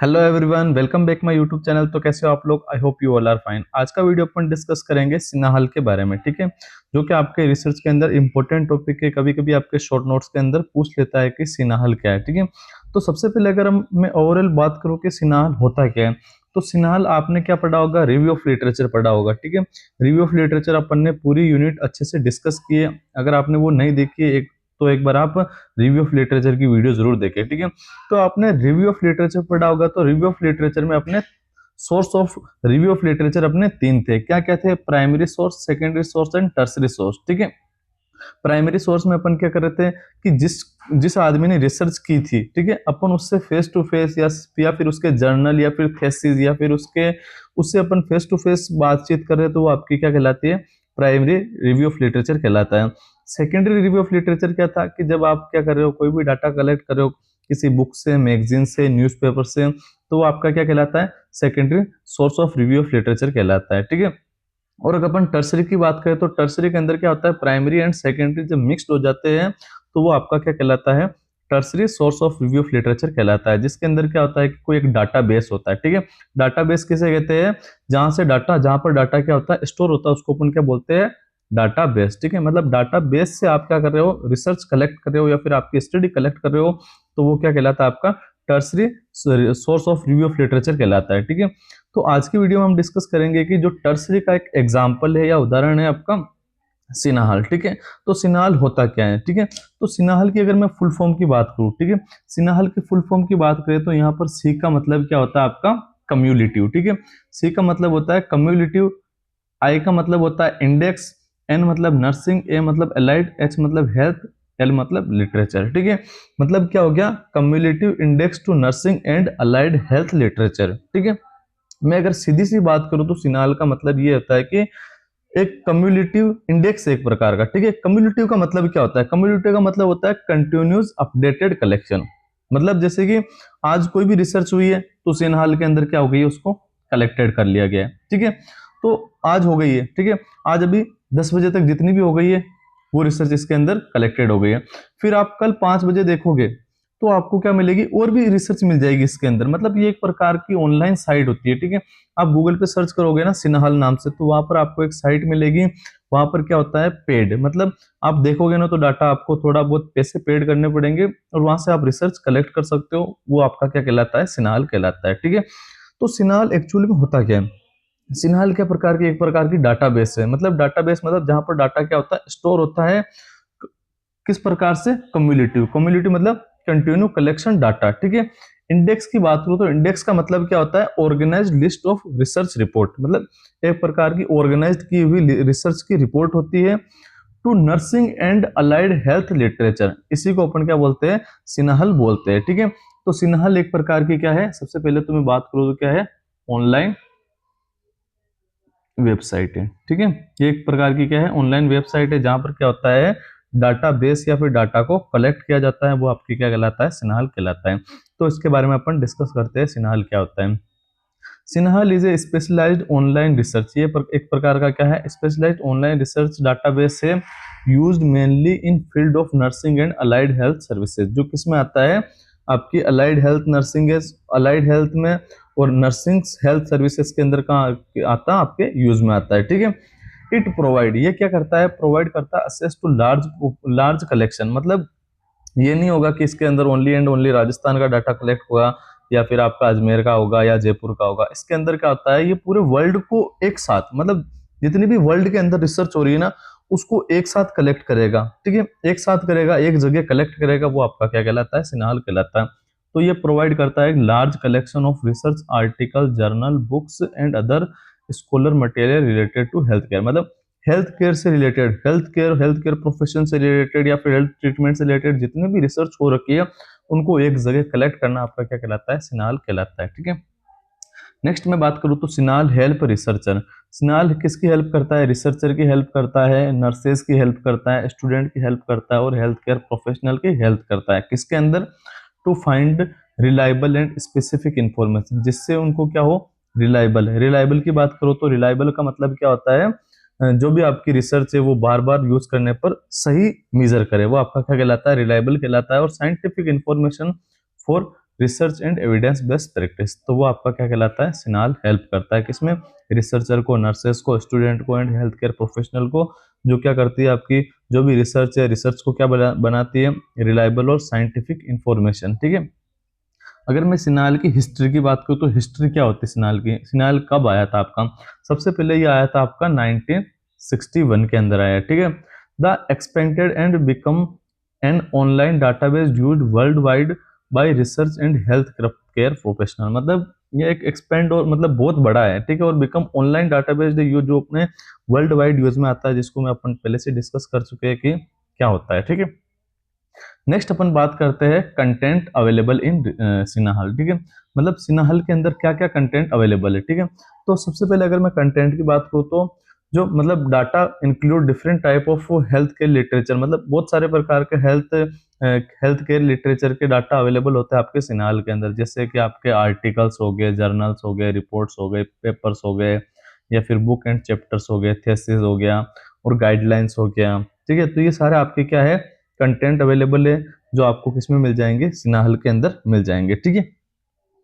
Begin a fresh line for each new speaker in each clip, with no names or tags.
Hello everyone, welcome back my YouTube channel. तो कैसे हो आप लोग? I hope you all are fine. आज का वीडियो अपन डिस्कस करेंगे सिन्हा हल के बारे में, ठीक है, जो कि आपके रिसर्च के अंदर इंपॉर्टेंट टॉपिक है। कभी कभी आपके शॉर्ट नोट्स के अंदर पूछ लेता है कि सिन्हा हल क्या है, ठीक है। तो सबसे पहले अगर मैं ओवरऑल बात करूँ कि सिन्हा हल होता क्या है, तो सिन्हा हल आपने क्या पढ़ा होगा? रिव्यू ऑफ लिटरेचर पढ़ा होगा, ठीक है। रिव्यू ऑफ लिटरेचर अपन ने पूरी यूनिट अच्छे से डिस्कस की है। अगर आपने वो नहीं देखी है तो एक बार आप रिव्यू ऑफ लिटरेचर की वीडियो जरूर देखें, ठीक है। तो आपने रिव्यू ऑफ लिटरेचर पढ़ा होगा, तो रिव्यू ऑफ लिटरेचर में अपने source of review of literature अपने तीन थे। क्या क्या थे? Primary source, secondary source and tertiary source, ठीक है। प्राइमरी सोर्स में अपन क्या कर रहे थे कि जिस जिस आदमी ने रिसर्च की थी, ठीक है, अपन उससे फेस टू फेस या फिर उसके जर्नल या फिर थेसिस या फिर उससे अपन फेस टू फेस बातचीत कर रहे हैं, तो वो आपकी क्या कहलाती है? प्राइमरी रिव्यू ऑफ लिटरेचर कहलाता है। सेकेंडरी रिव्यू ऑफ लिटरेचर क्या था कि जब आप क्या कर रहे हो, कोई भी डाटा कलेक्ट कर रहे हो किसी बुक से, मैगजीन से, न्यूज़पेपर से, तो वो आपका क्या कहलाता है? Secondary source of review of literature कहलाता है, ठीक है। और अगर अपन टर्सरी की बात करें तो टर्सरी के अंदर क्या होता है? प्राइमरी एंड सेकेंडरी जब मिक्स्ड हो जाते हैं तो वो आपका क्या कहलाता है? Tertiary source of review of literature कहलाता है। जिसके अंदर क्या होता है कि कोई एक डाटा बेस होता है, ठीक है। डाटा बेस किसे कहते हैं? जहां पर डाटा क्या होता है? स्टोर होता है, उसको अपन क्या बोलते हैं? डाटा बेस, ठीक है। मतलब डाटा बेस से आप क्या कर रहे हो? रिसर्च कलेक्ट कर रहे हो या फिर आपकी स्टडी कलेक्ट कर रहे हो, तो वो क्या कहलाता है? आपका tertiary source of review of literature कहलाता है, ठीक है। तो आज की वीडियो में हम डिस्कस करेंगे कि जो टर्सरी का एक एग्जाम्पल है या उदाहरण है आपका सिन्हा हल, ठीक है। तो सिन्हा हल होता क्या है, ठीक है। तो सिन्हा हल की अगर मैं फुल फॉर्म की बात करूं, ठीक है, सिन्हा हल की फुल फॉर्म की बात करें तो यहाँ पर सी का मतलब क्या होता है? आपका कम्युलेटिव, ठीक है। सी का मतलब होता है कम्युलेटिव, आई का मतलब होता है इंडेक्स, एन मतलब नर्सिंग, ए मतलब एलाइड, एच मतलब हेल्थ, एल मतलब लिटरेचर, ठीक है। मतलब क्या हो गया? Cumulative index to nursing and allied health literature, ठीक है। मैं अगर सीधी सी बात करूं तो सिन्हा हल का मतलब ये होता है कि एक कम्युलेटिव इंडेक्स एक प्रकार का, ठीक है। कम्युलेटिव का मतलब क्या होता है? कम्युलेटिव का मतलब होता है कंटिन्यूस अपडेटेड कलेक्शन। मतलब जैसे कि आज कोई भी रिसर्च हुई है तो सिन्हा हल के अंदर क्या हो गई है? उसको कलेक्टेड कर लिया गया है, ठीक है। तो आज हो गई है, ठीक है, आज अभी 10 बजे तक जितनी भी हो गई है वो रिसर्च इसके अंदर कलेक्टेड हो गई है। फिर आप कल 5 बजे देखोगे तो आपको क्या मिलेगी? और भी रिसर्च मिल जाएगी इसके अंदर। मतलब ये एक प्रकार की ऑनलाइन साइट होती है, ठीक है। आप गूगल पे सर्च करोगे ना सिन्हा हल नाम से, तो वहां पर आपको एक साइट मिलेगी। वहां पर क्या होता है? पेड, मतलब आप देखोगे ना तो डाटा आपको थोड़ा बहुत पैसे पेड करने पड़ेंगे और वहां से आप रिसर्च कलेक्ट कर सकते हो। वो आपका क्या कहलाता है? सिन्हा हल कहलाता है, ठीक है। तो सिन्हा हल एक्चुअली में होता क्या है? सिन्हा हल क्या प्रकार की? एक प्रकार की डाटाबेस है। मतलब डाटाबेस मतलब जहां पर डाटा क्या होता है? स्टोर होता है। किस प्रकार से? कम्युलेटिव। कम्युलेटिव मतलब कंटिन्यू कलेक्शन डाटा, ठीक है। इंडेक्स की बात करूं तो इंडेक्स का मतलब क्या होता है? Organised list of research report. मतलब एक प्रकार की ऑर्गेनाइज्ड की हुई रिसर्च की रिपोर्ट होती है to nursing and allied health literature. इसी को अपन क्या बोलते हैं? सिन्हा हल बोलते हैं, ठीक है। तो सिन्हा हल एक प्रकार की क्या है? सबसे पहले तो मैं बात करूं तो क्या है? ऑनलाइन वेबसाइट है, ठीक है। ये एक प्रकार की क्या है? ऑनलाइन वेबसाइट है, जहां पर क्या होता है? डाटा बेस या फिर डाटा को कलेक्ट किया जाता है। वो आपकी क्या कहलाता है? सिन्हा हल कहलाता है। तो इसके बारे में अपन डिस्कस करते हैं, सिन्हा हल क्या होता है। CINAHL is a specialised online research. ये एक प्रकार का क्या है? स्पेशलाइज्ड ऑनलाइन रिसर्च डाटाबेस है, used mainly in field of nursing and allied health services. जो किसमें आता है? आपकी allied health nursing, allied health में और नर्सिंग हेल्थ सर्विसेज के अंदर कहाँ आता है? आपके यूज में आता है, ठीक है। इट प्रोवाइड, ये क्या करता है? प्रोवाइड करता है access to large large collection. मतलब ये नहीं होगा कि इसके अंदर ओनली एंड ओनली राजस्थान का डाटा कलेक्ट होगा या फिर आपका अजमेर का होगा या जयपुर का होगा। इसके अंदर क्या होता है? ये पूरे वर्ल्ड को एक साथ, मतलब जितनी भी वर्ल्ड के अंदर रिसर्च हो रही है ना, उसको एक साथ कलेक्ट करेगा, ठीक है। एक साथ करेगा, एक जगह कलेक्ट करेगा। वो आपका क्या कहलाता है? सिन्हा हल कहलाता है। तो ये प्रोवाइड करता है large collection of research article, journal, books and other scholar material related to health care. मतलब हेल्थ केयर से रिलेटेड, हेल्थ केयर प्रोफेशन से रिलेटेड या फिर हेल्थ ट्रीटमेंट से रिलेटेड जितने भी रिसर्च हो रखी है उनको एक जगह कलेक्ट करना आपका क्या कहलाता है? सिन्हा हल कहलाता है, ठीक है। नेक्स्ट मैं बात करूं तो सिन्हा हल हेल्प रिसर्चर। सिन्हा हल किसकी हेल्प करता है? रिसर्चर की हेल्प करता है, नर्सेज की हेल्प करता है, स्टूडेंट की हेल्प करता है और हेल्थ केयर प्रोफेशनल की हेल्प करता है। किसके अंदर? To find reliable and specific information, जिससे उनको क्या हो? रिलायबल। रिलायबल की बात करो तो रिलायबल का मतलब क्या होता है? जो भी आपकी रिसर्च है वो बार बार यूज करने पर सही मेजर करे, वो आपका क्या कहलाता है? रिलायबल कहलाता है। और scientific information for research and evidence based practice. तो वो आपका क्या कहलाता है, सिनाल हेल्प करता है किसमें, रिसर्चर को, नर्सेस को, स्टूडेंट को एंड हेल्थ केयर प्रोफेशनल को, जो क्या करती है आपकी जो भी रिसर्च है, रिसर्च को क्या बनाती है, रिलायबल और साइंटिफिक इंफॉर्मेशन। ठीक है। अगर मैं सिनाल की हिस्ट्री की बात करूँ तो हिस्ट्री क्या होती है सिनाल की, सिनाल कब आया था आपका, सबसे पहले ये आया था आपका 1961 के अंदर आया। ठीक है। The expanded and become an online database used world wide bye research and health care professional. मतलब ये एक एक्सपेंड और मतलब बहुत बड़ा है। ठीक है। और बिकम ऑनलाइन डाटाबेस जो अपने वर्ल्ड वाइड यूज में आता है, जिसको मैं अपन पहले से डिस्कस कर चुके हैं कि क्या होता है। ठीक है। नेक्स्ट अपन बात करते हैं कंटेंट अवेलेबल इन सिनाहल। ठीक है। मतलब सिनाहल के अंदर क्या क्या कंटेंट अवेलेबल है। ठीक है। तो सबसे पहले अगर मैं कंटेंट की बात करूँ तो जो मतलब data include different type of health care literature, मतलब बहुत सारे प्रकार के हेल्थ केयर लिटरेचर के डाटा अवेलेबल होते हैं आपके सिनाहल के अंदर, जैसे कि आपके आर्टिकल्स हो गए, जर्नल्स हो गए, रिपोर्ट्स हो गए, पेपर्स हो गए, या फिर बुक एंड चैप्टर्स हो गए, थेसिस हो गया और गाइडलाइंस हो गया। ठीक है। तो ये सारे आपके क्या है, कंटेंट अवेलेबल है, जो आपको किसमें मिल जाएंगे, सिनाहल के अंदर मिल जाएंगे। ठीक है।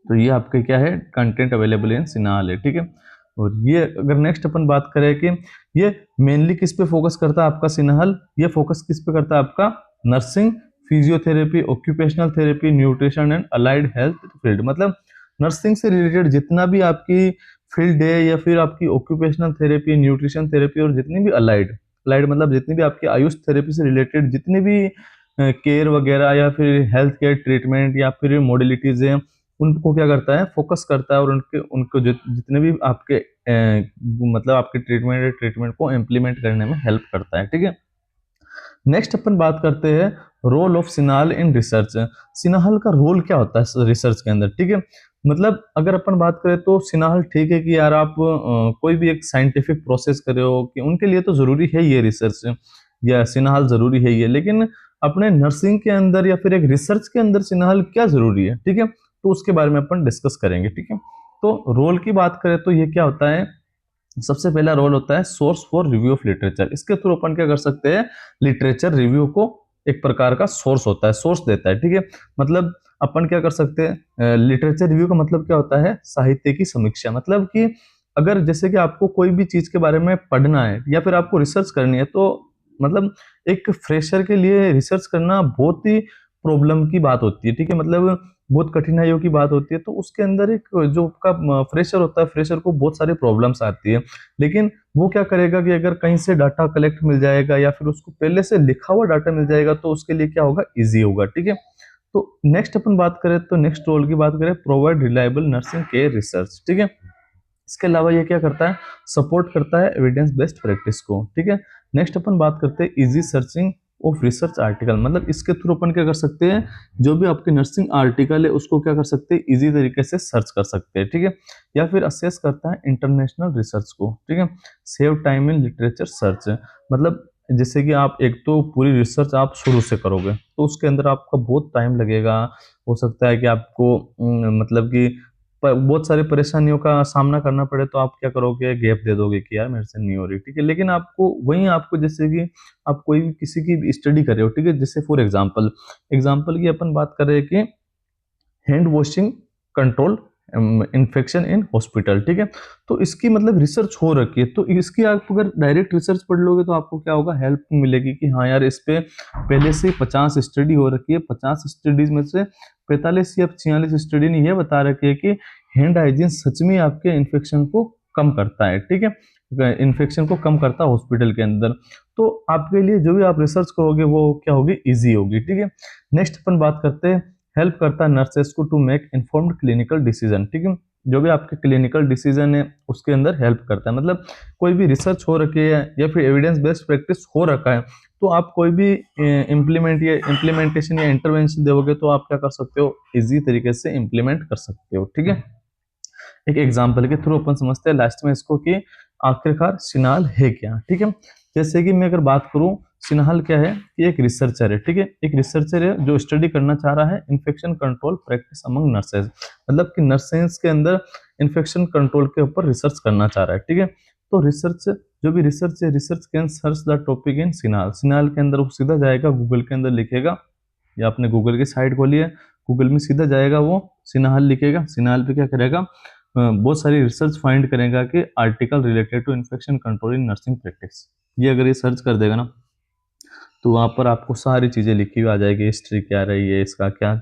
तो ये आपके क्या है, कंटेंट अवेलेबल इन सिनाहल है। ठीक है। और ये अगर नेक्स्ट अपन बात करें कि ये मेनली किस पे फोकस करता है आपका सिनाहल, ये फोकस किस पे करता है आपका, nursing, physiotherapy, occupational therapy, nutrition and allied health field. मतलब नर्सिंग से रिलेटेड जितना भी आपकी फील्ड है, या फिर आपकी ऑक्यूपेशनल थेरेपी, न्यूट्रिशन थेरेपी, और जितनी भी अलाइड अलाइड मतलब जितनी भी आपकी आयुष थेरेपी से रिलेटेड जितनी भी केयर वगैरह, या फिर हेल्थ केयर ट्रीटमेंट, या फिर मॉडलिटीज हैं, उनको क्या करता है, फोकस करता है, और उनके उनको जितने भी आपके मतलब आपके ट्रीटमेंट को इम्प्लीमेंट करने में हेल्प करता है। ठीक है। नेक्स्ट अपन बात करते हैं रोल ऑफ सिनाहल इन रिसर्च। सिनाहल का रोल क्या होता है रिसर्च के अंदर। ठीक है। मतलब अगर अपन बात करें तो सिनाहल, ठीक है कि यार आप कोई भी एक साइंटिफिक प्रोसेस कर रहे हो, कि उनके लिए तो जरूरी है ये रिसर्च, या सिनाहल जरूरी है ये, लेकिन अपने नर्सिंग के अंदर या फिर एक रिसर्च के अंदर सिनाहल क्या जरूरी है। ठीक है। तो उसके बारे में अपन डिस्कस करेंगे। ठीक है। तो रोल की बात करें तो ये क्या होता है, सबसे पहला रोल होता है source for review of literature. इसके थ्रू अपन क्या कर सकते हैं, लिटरेचर रिव्यू को एक प्रकार का सोर्स होता है, सोर्स देता है। ठीक है। मतलब अपन क्या कर सकते हैं, लिटरेचर रिव्यू का मतलब क्या होता है, साहित्य की समीक्षा। मतलब कि अगर जैसे कि आपको कोई भी चीज के बारे में पढ़ना है, या फिर आपको रिसर्च करनी है, तो मतलब एक फ्रेशर के लिए रिसर्च करना बहुत ही प्रॉब्लम की बात होती है। ठीक है। मतलब बहुत कठिनाइयों की बात होती है। तो उसके अंदर एक जो का फ्रेशर होता है, फ्रेशर को बहुत सारी प्रॉब्लम्स आती है, लेकिन वो क्या करेगा कि अगर कहीं से डाटा कलेक्ट मिल जाएगा, या फिर उसको पहले से लिखा हुआ डाटा मिल जाएगा, तो उसके लिए क्या होगा, इजी होगा। ठीक है। तो नेक्स्ट अपन बात करें तो नेक्स्ट रोल की बात करें, provide reliable nursing care research. ठीक है। इसके अलावा ये क्या करता है, सपोर्ट करता है एविडेंस बेस्ड प्रैक्टिस को। ठीक है। नेक्स्ट अपन बात करते हैं easy searching of research article. मतलब इसके थ्रू अपन क्या कर सकते हैं, जो भी आपके नर्सिंग आर्टिकल है उसको क्या कर सकते हैं, इजी तरीके से सर्च कर सकते हैं। ठीक है। या फिर असेस करता है इंटरनेशनल रिसर्च को। ठीक है। Save time in literature search. मतलब जैसे कि आप एक तो पूरी रिसर्च आप शुरू से करोगे, तो उसके अंदर आपका बहुत टाइम लगेगा, हो सकता है कि आपको मतलब कि बहुत सारी परेशानियों का सामना करना पड़े, तो आप क्या करोगे, गैप दे दोगे कि यार मेरे से नहीं हो रही। ठीक है। लेकिन आपको वहीं आपको जैसे कि आप कोई भी किसी की स्टडी कर रहे हो, ठीक है, जैसे फॉर एग्जांपल की अपन बात कर रहे हैं कि hand washing control infection in hospital. ठीक है। तो इसकी मतलब रिसर्च हो रखी है, तो इसकी आप अगर डायरेक्ट रिसर्च पढ़ लोगे तो आपको क्या होगा, हेल्प मिलेगी कि हाँ यार इस पे पहले से 50 स्टडी हो रखी है, 50 स्टडीज में से 45 या 46 स्टडी ने यह बता रखी है कि हैंड हाइजीन सच में आपके इन्फेक्शन को कम करता है। ठीक है। इन्फेक्शन को कम करता है हॉस्पिटल के अंदर। तो आपके लिए जो भी आप रिसर्च करोगे वो क्या होगी, ईजी होगी। ठीक है। नेक्स्ट अपन बात करते हैं, हेल्प करता है नर्सेस को to make informed clinical decision. ठीक है। जो भी आपके क्लिनिकल डिसीजन है उसके अंदर हेल्प करता है। मतलब कोई भी रिसर्च हो रखी है, या फिर एविडेंस बेस्ड प्रैक्टिस हो रखा है, तो आप कोई भी इम्प्लीमेंटेशन या इंटरवेंशन दोगे, तो आप क्या कर सकते हो, इजी तरीके से इम्प्लीमेंट कर सकते हो। ठीक है। एक एग्जाम्पल के थ्रू अपन समझते हैं लास्ट में इसको कि आखिरकार सिनाल है क्या। ठीक है। जैसे कि मैं अगर बात करूं, सिनाहल क्या है कि एक रिसर्चर है। ठीक है। एक रिसर्चर है जो स्टडी करना चाह रहा है infection control practice among nurses. मतलब कि नर्सेस के अंदर इन्फेक्शन कंट्रोल के ऊपर रिसर्च करना चाह रहा है। ठीक है। तो रिसर्च जो भी रिसर्च है, research can search the topic in सिनाल। सिनाल के अंदर वो सीधा जाएगा, गूगल के अंदर लिखेगा, या आपने गूगल की साइट खोली है, गूगल में सीधा जाएगा, वो सिन्हा लिखेगा, सिन्हा पे क्या करेगा, बहुत सारी रिसर्च फाइंड करेगा कि article related to infection control in nursing practice. ये अगर ये सर्च कर देगा ना तो वहाँ पर आपको सारी चीज़ें लिखी हुई आ जाएगी, हिस्ट्री क्या रही है इसका, क्या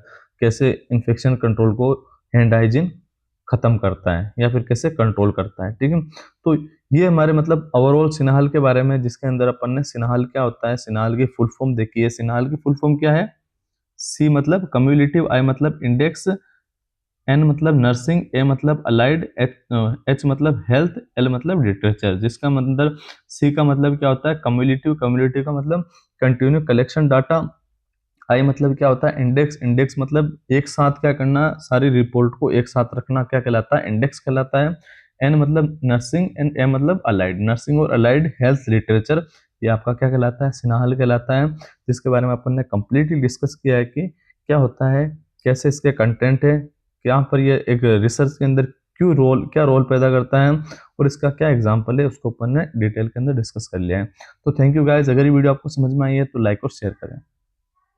कैसे इन्फेक्शन कंट्रोल को हैंड हाइजीन खत्म करता है या फिर कैसे कंट्रोल करता है, ठीक है। तो ये हमारे मतलब ओवरऑल सिन्हा के बारे में, जिसके अंदर अपन ने सिन्हा क्या होता है, सिन्हा की फुल फॉर्म देखी है। सिन्हा की फुल फॉर्म क्या है? सी मतलब कम्युलेटिव, आई मतलब इंडेक्स, एन मतलब नर्सिंग, ए मतलब अलाइड, एच मतलब हेल्थ, एल मतलब लिटरेचर। जिसका मतलब सी का मतलब क्या होता है? कम्युलेटिव, कम्युलेटिव का मतलब कंटिन्यू कलेक्शन डाटा। आई मतलब क्या होता है? इंडेक्स, इंडेक्स मतलब एक साथ क्या करना, सारी रिपोर्ट को एक साथ रखना, क्या कहलाता है? इंडेक्स कहलाता है। एन मतलब नर्सिंग, एंड ए मतलब अलाइड, नर्सिंग और अलाइड हेल्थ लिटरेचर, ये आपका क्या कहलाता है? सिन्हा कहलाता है। जिसके बारे में अपन ने कंप्लीटली डिस्कस किया है कि क्या होता है, कैसे इसके कंटेंट है, यहाँ पर ये एक रिसर्च के अंदर क्यों रोल, क्या रोल पैदा करता है और इसका क्या एग्जाम्पल है, उसको अपन ने डिटेल के अंदर डिस्कस कर लिया है। तो थैंक यू गाइज, अगर ये वीडियो आपको समझ में आई है तो लाइक और शेयर करें।